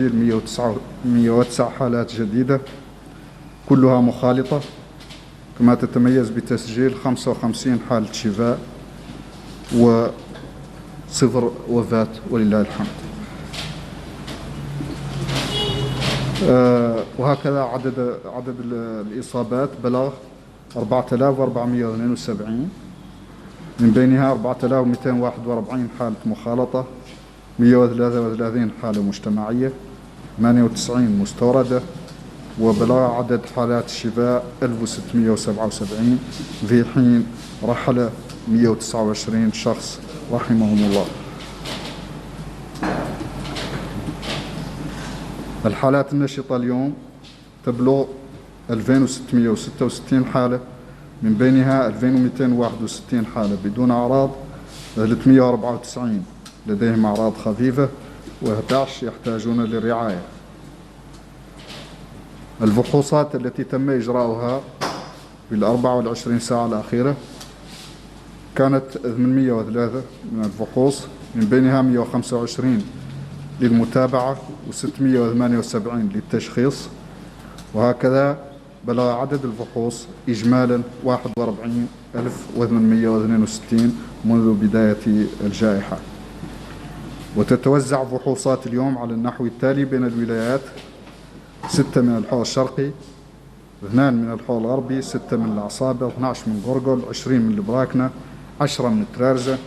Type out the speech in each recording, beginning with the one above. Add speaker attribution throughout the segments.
Speaker 1: 109 حالات جديدة كلها مخالطة، كما تتميز بتسجيل 55 حالة شفاء وصفر وفاة ولله الحمد. وهكذا عدد الإصابات بلغ 4472، من بينها 4241 حالة مخالطة، 133 حالة مجتمعية، 98 مستوردة، وبلغ عدد حالات الشفاء 1677، في حين رحل 129 شخص رحمهم الله. الحالات النشطة اليوم تبلغ 2666 حالة، من بينها 2261 حالة بدون أعراض، 394 لديهم أعراض خفيفة، و11 يحتاجون للرعاية. الفحوصات التي تم إجراؤها في 24 ساعة الأخيرة كانت 803 من الفحوص، من بينها 125 للمتابعة و678 للتشخيص، وهكذا بلغ عدد الفحوص إجمالا 41862 منذ بداية الجائحة. وتتوزع فحوصات اليوم على النحو التالي بين الولايات: 6 من الحوض الشرقي، 2 من الحوض الغربي، 6 من العصابة، 12 من غرقل، 20 من البراكنة، 10 من ترارزة،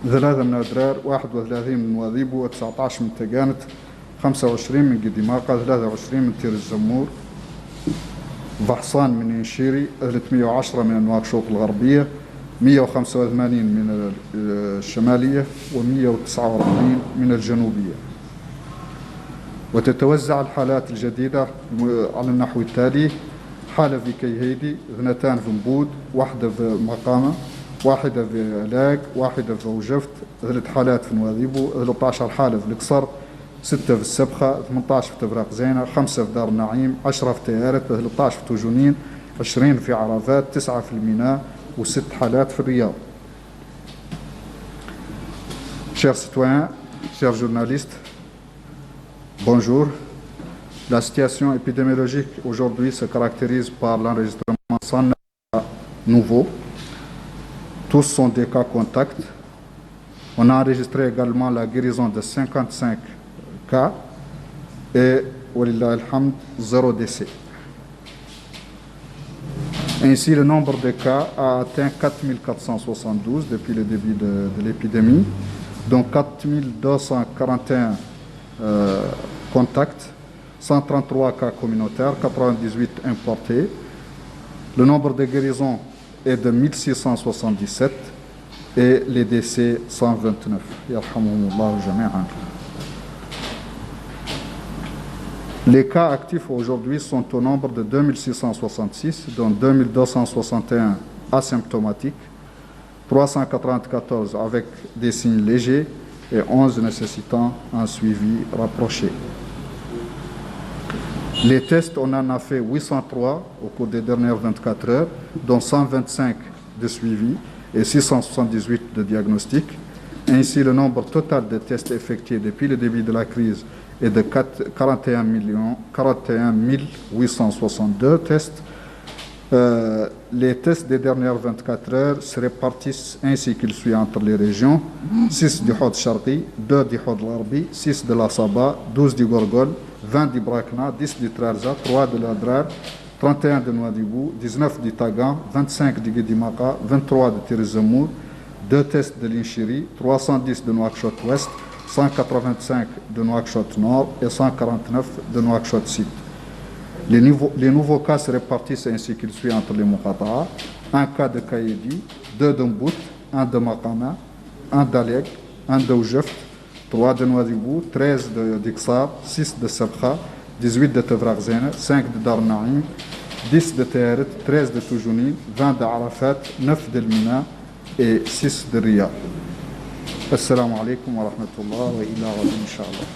Speaker 1: 3 من أدرار، 31 من واذيبو، 19 من تقانت، 25 من قديماقة، 23 من تير الزمور، فحصان من ينشيري، 310 من نواكشوط الغربية، 185 من الشمالية، و149 من الجنوبية. وتتوزع الحالات الجديدة على النحو التالي: حالة في كيهيدي، 2 في مبود، 1 في مقامة، 1 في علاق، 1 في وجفت، 3 حالات في نواذيبو، 13 حالة في القصر، 6 في السبخة، 18 في تفراق زينة، 5 في دار النعيم، 10 في تيارت، 13 في توجونين، 20 في عرفات، 9 في الميناء، و6 حالات في الرياض. Chers citoyens, chers journalistes, bonjour. La situation épidémiologique aujourd'hui se caractérise par l'enregistrement sans cas nouveaux. Tous sont des cas contacts. On a enregistré également la guérison de 55 cas et, walillah alhamd, 0 décès. Ainsi, le nombre de cas a atteint 4472 depuis le début de l'épidémie, dont 4241 contacts, 133 cas communautaires, 98 importés. Le nombre de guérisons est de 1677 et les décès 129. Yarhamuhumullah jami'an. Les cas actifs aujourd'hui sont au nombre de 2666, dont 2261 asymptomatiques, 394 avec des signes légers et 11 nécessitant un suivi rapproché. Les tests, on en a fait 803 au cours des dernières 24 heures, dont 125 de suivi et 678 de diagnostic. Ainsi, le nombre total de tests effectués depuis le début de la crise est de 41 862 tests. Les tests des dernières 24 heures se répartissent ainsi qu'il suit entre les régions: 6 du Hod Sharqi, 2 du Hod Larbi, 6 de la Saba, 12 du Gorgol, 20 du Brakna, 10 du Trarza, 3 de l'Adrar, 31 de Nouadhibou, 19 du Tagan, 25 du Guédimaqa, 23 de Tirizemmour, 2 tests de l'Inchiri, 310 de Nouakchott Ouest, 185 de Nouakchott Nord et 149 de Nouakchott Sud. Les nouveaux cas se répartissent ainsi qu'il suit entre les Muqata'a: 1 cas de Kaïdi, 2 de Mbout, 1 de Maqama, 1 d'Alek, 1 de Oujeft, 3 de Nouadhibou, 13 de Diksar, 6 de Sabkha, 18 de Tevrak Zena, 5 de Dar Naïm, 10 de Teret, 13 de Toujouni, 20 de Arafat, 9 de Mina et 6 de Riyad. Assalamu alaikum wa rahmatullah wa ila ghadin inshallah.